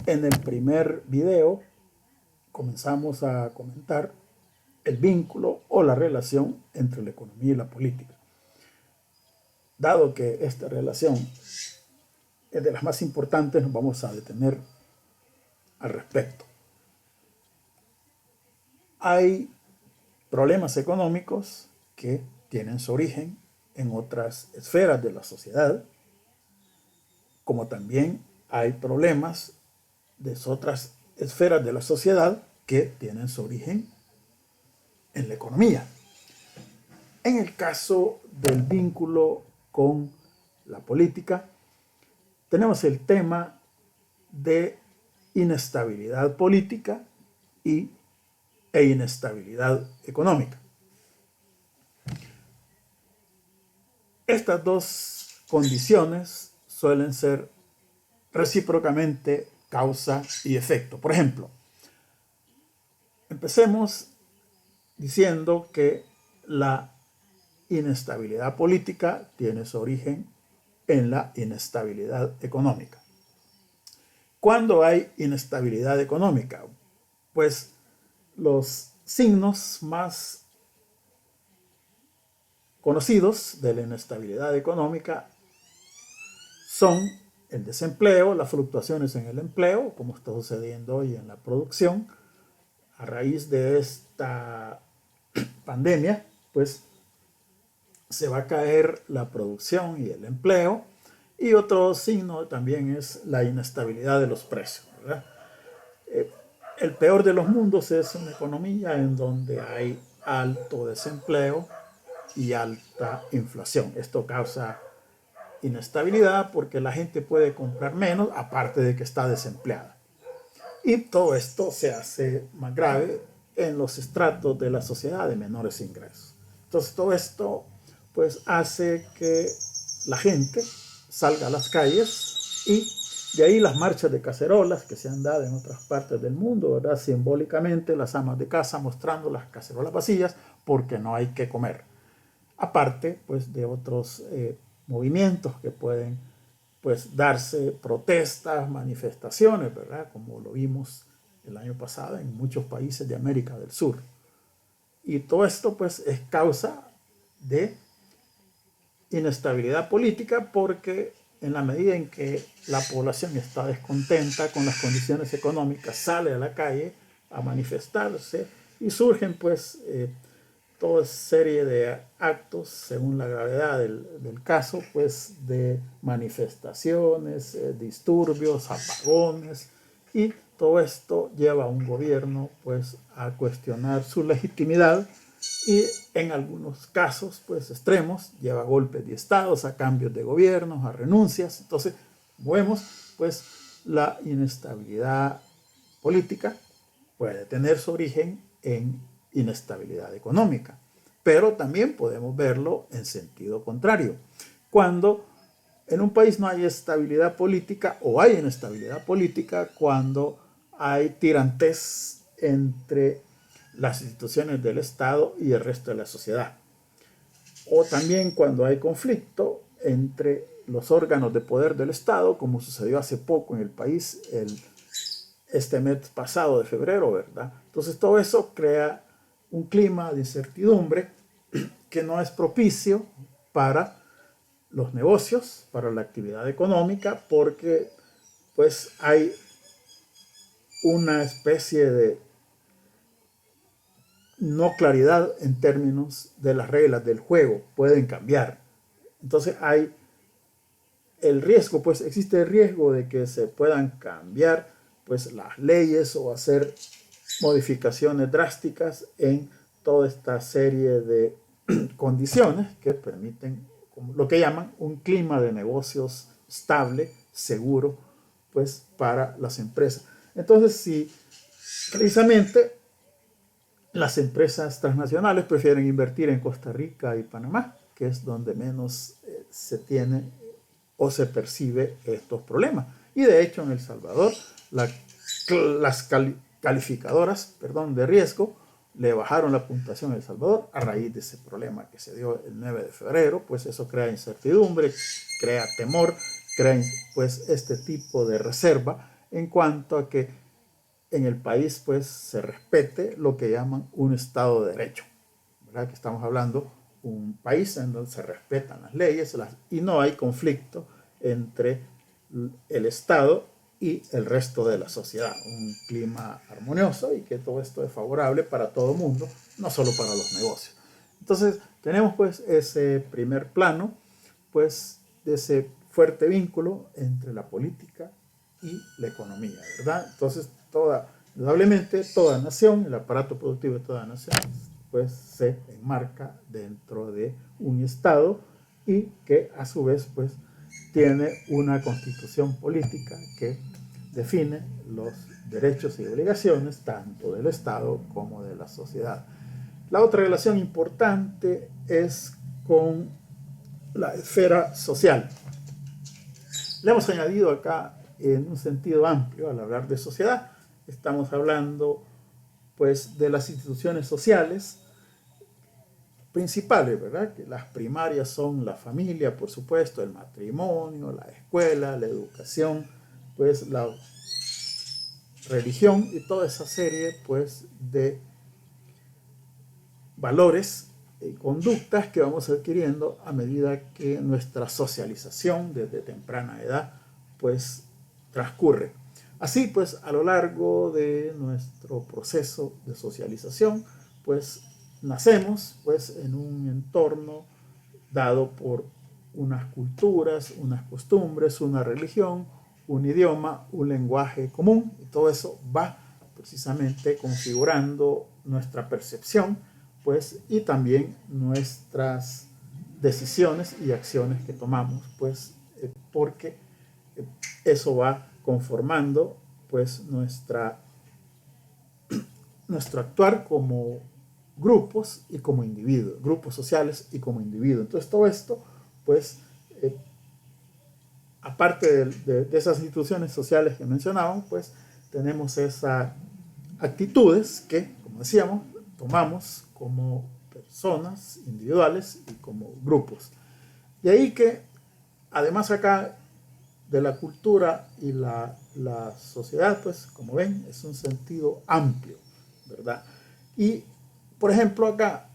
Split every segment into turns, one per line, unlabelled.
En el primer video comenzamos a comentar el vínculo o la relación entre la economía y la política. Dado que esta relación es de las más importantes, nos vamos a detener al respecto. Hay problemas económicos que tienen su origen en otras esferas de la sociedad, como también hay problemas de otras esferas de la sociedad que tienen su origen en la economía. En el caso del vínculo con la política, tenemos el tema de inestabilidad política e inestabilidad económica. Estas dos condiciones suelen ser recíprocamente causa y efecto. Por ejemplo, empecemos diciendo que la inestabilidad política tiene su origen en la inestabilidad económica. ¿Cuándo hay inestabilidad económica? Pues los signos más conocidos de la inestabilidad económica son el desempleo, las fluctuaciones en el empleo, como está sucediendo hoy en la producción. A raíz de esta pandemia, pues se va a caer la producción y el empleo. Y otro signo también es la inestabilidad de los precios, ¿verdad? El peor de los mundos es una economía en donde hay alto desempleo y alta inflación. Esto causa inestabilidad porque la gente puede comprar menos, aparte de que está desempleada. Y todo esto se hace más grave en los estratos de la sociedad de menores ingresos. Entonces todo esto pues hace que la gente salga a las calles, y de ahí las marchas de cacerolas que se han dado en otras partes del mundo, ¿verdad? Simbólicamente las amas de casa mostrando las cacerolas vacías porque no hay que comer. Aparte pues de otros movimientos que pueden pues darse, protestas, manifestaciones, ¿verdad? Como lo vimos el año pasado en muchos países de América del Sur. Y todo esto pues es causa de inestabilidad política, porque en la medida en que la población está descontenta con las condiciones económicas, sale a la calle a manifestarse y surgen pues toda serie de actos, según la gravedad del caso, pues de manifestaciones, disturbios, apagones, y todo esto lleva a un gobierno pues a cuestionar su legitimidad, y en algunos casos pues extremos lleva a golpes de estados, a cambios de gobiernos, a renuncias. Entonces vemos pues la inestabilidad política puede tener su origen en inestabilidad económica, pero también podemos verlo en sentido contrario. Cuando en un país no hay estabilidad política, o hay inestabilidad política cuando hay tirantez entre las instituciones del Estado y el resto de la sociedad, o también cuando hay conflicto entre los órganos de poder del Estado, como sucedió hace poco en el país este mes pasado de febrero, ¿verdad? Entonces todo eso crea un clima de incertidumbre que no es propicio para los negocios, para la actividad económica, porque pues hay una especie de no claridad en términos de las reglas del juego, pueden cambiar. Entonces hay el riesgo, pues existe el riesgo de que se puedan cambiar pues las leyes o hacer modificaciones drásticas en toda esta serie de condiciones que permiten lo que llaman un clima de negocios estable, seguro, pues para las empresas. Entonces, si precisamente las empresas transnacionales prefieren invertir en Costa Rica y Panamá, que es donde menos se tiene o se percibe estos problemas. Y de hecho en El Salvador las calificadoras de riesgo le bajaron la puntuación a El Salvador a raíz de ese problema que se dio el 9 de febrero, pues eso crea incertidumbre, crea temor, crea pues este tipo de reserva en cuanto a que en el país pues se respete lo que llaman un Estado de Derecho, ¿verdad? Que estamos hablando un país en donde se respetan las leyes y no hay conflicto entre el Estado y el resto de la sociedad, un clima armonioso y que todo esto es favorable para todo el mundo, no solo para los negocios. Entonces tenemos pues ese primer plano, pues de ese fuerte vínculo entre la política y la economía, ¿verdad? Entonces indudablemente toda nación, el aparato productivo de toda nación, pues se enmarca dentro de un Estado y que a su vez pues tiene una constitución política que define los derechos y obligaciones tanto del Estado como de la sociedad. La otra relación importante es con la esfera social. Le hemos añadido acá en un sentido amplio al hablar de sociedad. Estamos hablando pues de las instituciones sociales principales, ¿verdad? Que las primarias son la familia, por supuesto, el matrimonio, la escuela, la educación, pues la religión y toda esa serie pues de valores y conductas que vamos adquiriendo a medida que nuestra socialización desde temprana edad pues transcurre. Así pues a lo largo de nuestro proceso de socialización pues nacemos pues en un entorno dado por unas culturas, unas costumbres, una religión, un idioma, un lenguaje común, y todo eso va precisamente configurando nuestra percepción pues y también nuestras decisiones y acciones que tomamos pues porque eso va conformando pues nuestro actuar como grupos y como individuos, grupos sociales y como individuos. Entonces todo esto pues aparte de esas instituciones sociales que mencionábamos, pues tenemos esas actitudes que, como decíamos, tomamos como personas individuales y como grupos. Y ahí que, además acá de la cultura y la sociedad, pues como ven, es un sentido amplio, ¿verdad? Y, por ejemplo, acá,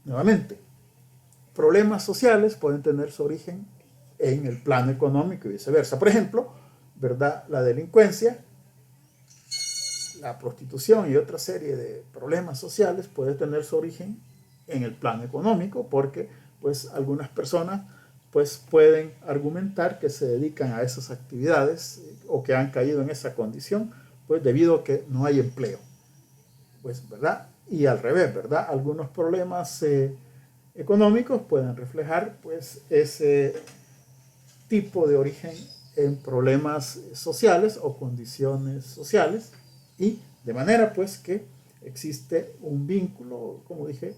nuevamente, problemas sociales pueden tener su origen en el plano económico y viceversa. Por ejemplo, ¿verdad? La delincuencia, la prostitución y otra serie de problemas sociales puede tener su origen en el plano económico porque pues algunas personas pues pueden argumentar que se dedican a esas actividades o que han caído en esa condición pues debido a que no hay empleo, pues, ¿verdad? Y al revés, ¿verdad? Algunos problemas económicos pueden reflejar pues ese tipo de origen en problemas sociales o condiciones sociales y de manera pues que existe un vínculo, como dije,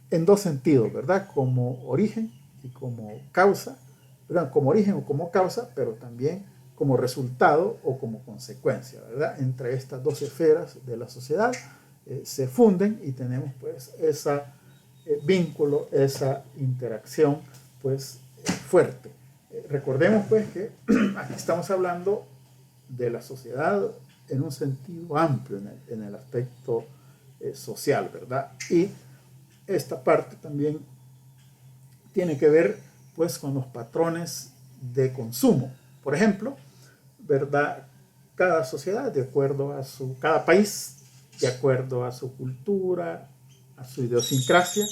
en dos sentidos, ¿verdad? Como origen y como causa, ¿verdad? Como origen o como causa, pero también como resultado o como consecuencia, ¿verdad? Entre estas dos esferas de la sociedad se funden y tenemos pues ese vínculo, esa interacción pues fuerte. Recordemos pues que aquí estamos hablando de la sociedad en un sentido amplio, en el aspecto social, ¿verdad? Y esta parte también tiene que ver pues con los patrones de consumo. Por ejemplo, ¿verdad? Cada sociedad, de acuerdo a cada país, de acuerdo a su cultura, a su idiosincrasia,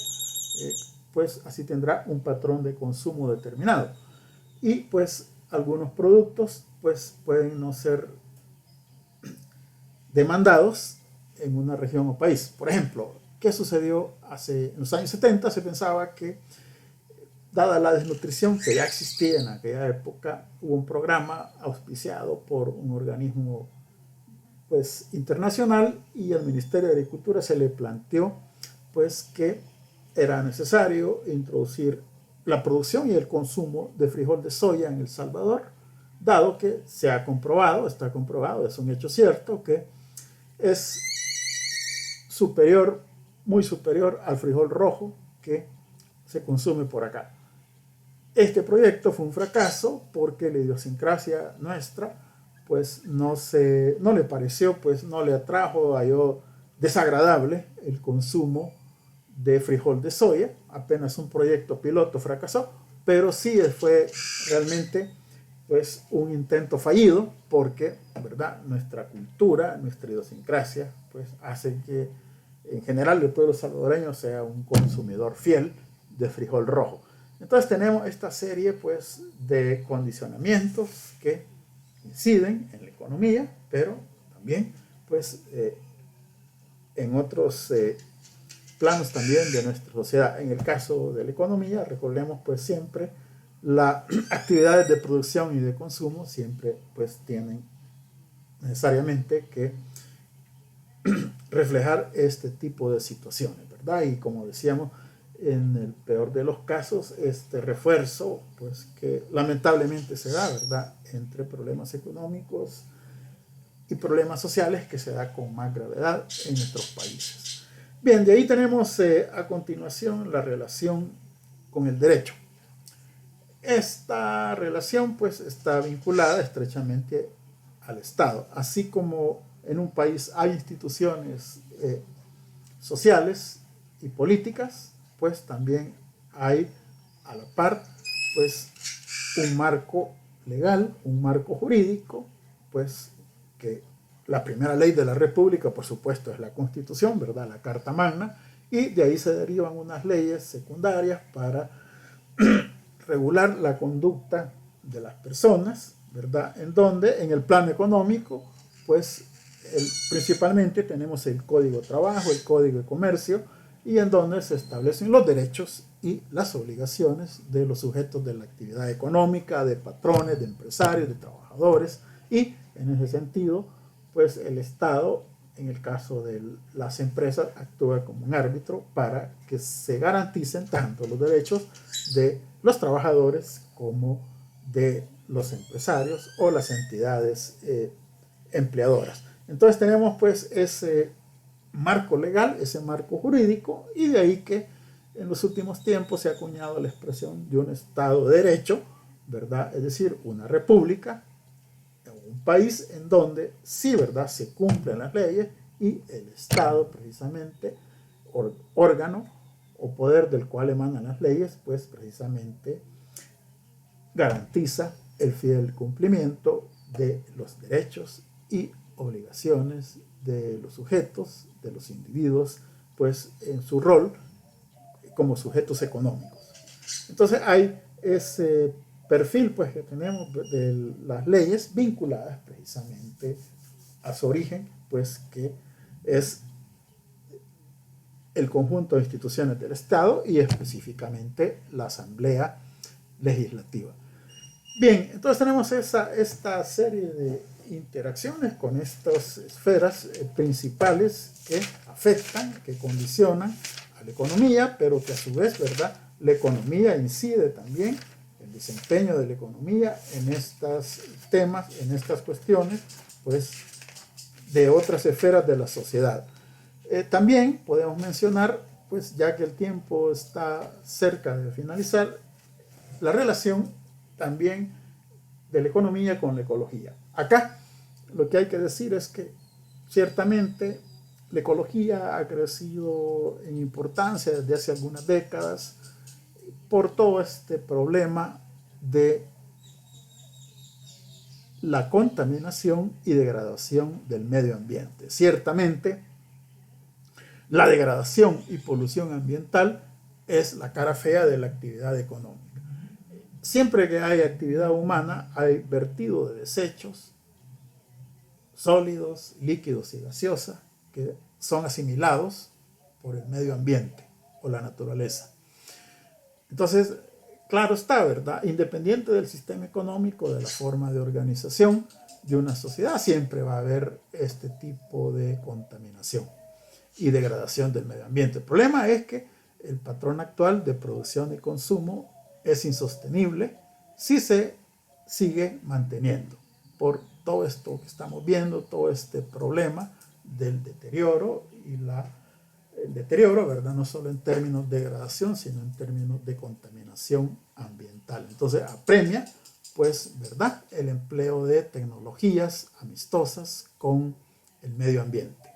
pues así tendrá un patrón de consumo determinado. Y pues algunos productos pues pueden no ser demandados en una región o país. Por ejemplo, ¿qué sucedió en los años 70? Se pensaba que, dada la desnutrición que ya existía en aquella época, hubo un programa auspiciado por un organismo pues, internacional y al Ministerio de Agricultura se le planteó pues, que era necesario introducir la producción y el consumo de frijol de soya en El Salvador, dado que está comprobado, es un hecho cierto, que es superior, muy superior al frijol rojo que se consume por acá. Este proyecto fue un fracaso porque la idiosincrasia nuestra pues no le pareció, pues no le atrajo, halló desagradable el consumo de frijol de soya. Apenas un proyecto piloto fracasó, pero sí fue realmente pues un intento fallido, porque, ¿verdad?, nuestra cultura, nuestra idiosincrasia, pues hace que en general el pueblo salvadoreño sea un consumidor fiel de frijol rojo. Entonces tenemos esta serie pues de condicionamientos que inciden en la economía, pero también pues en otros planos también de nuestra sociedad. En el caso de la economía, recordemos pues siempre las actividades de producción y de consumo siempre pues tienen necesariamente que reflejar este tipo de situaciones, ¿verdad? Y como decíamos, en el peor de los casos, este refuerzo, pues que lamentablemente se da, ¿verdad?, entre problemas económicos y problemas sociales, que se da con más gravedad en nuestros países. Bien, de ahí tenemos a continuación la relación con el derecho. Esta relación pues está vinculada estrechamente al Estado, así como en un país hay instituciones sociales y políticas, pues también hay a la par pues un marco legal, un marco jurídico, pues que la primera ley de la República, por supuesto, es la Constitución, ¿verdad?, la Carta Magna, y de ahí se derivan unas leyes secundarias para regular la conducta de las personas, ¿verdad?, en donde en el plano económico, pues principalmente tenemos el Código de Trabajo, el Código de Comercio, y en donde se establecen los derechos y las obligaciones de los sujetos de la actividad económica, de patrones, de empresarios, de trabajadores, y en ese sentido, pues el Estado, en el caso de las empresas, actúa como un árbitro para que se garanticen tanto los derechos de los trabajadores como de los empresarios o las entidades empleadoras. Entonces tenemos pues ese marco legal, ese marco jurídico, y de ahí que en los últimos tiempos se ha acuñado la expresión de un Estado de Derecho, ¿verdad? Es decir, una república, un país en donde sí, ¿verdad?, se cumplen las leyes y el Estado precisamente, órgano o poder del cual emanan las leyes, pues precisamente garantiza el fiel cumplimiento de los derechos y obligaciones de los sujetos, de los individuos, pues en su rol como sujetos económicos. Entonces hay ese perfil pues que tenemos de las leyes vinculadas precisamente a su origen, pues que es el conjunto de instituciones del Estado y específicamente la Asamblea Legislativa. Bien, entonces tenemos esta serie de interacciones con estas esferas principales que afectan, que condicionan a la economía, pero que a su vez, ¿verdad?, la economía incide también, el desempeño de la economía en estos temas, en estas cuestiones, pues de otras esferas de la sociedad. También podemos mencionar, pues ya que el tiempo está cerca de finalizar, la relación también de la economía con la ecología. Acá lo que hay que decir es que ciertamente la ecología ha crecido en importancia desde hace algunas décadas por todo este problema de la contaminación y degradación del medio ambiente. Ciertamente, la degradación y polución ambiental es la cara fea de la actividad económica. Siempre que hay actividad humana, hay vertido de desechos sólidos, líquidos y gaseosas que son asimilados por el medio ambiente o la naturaleza. Entonces, claro está, ¿verdad?, independiente del sistema económico, de la forma de organización de una sociedad, siempre va a haber este tipo de contaminación y degradación del medio ambiente. El problema es que el patrón actual de producción y consumo es insostenible si se sigue manteniendo por todo esto que estamos viendo, todo este problema del deterioro y el deterioro, ¿verdad?, no solo en términos de degradación, sino en términos de contaminación ambiental. Entonces apremia pues, ¿verdad?, el empleo de tecnologías amistosas con el medio ambiente.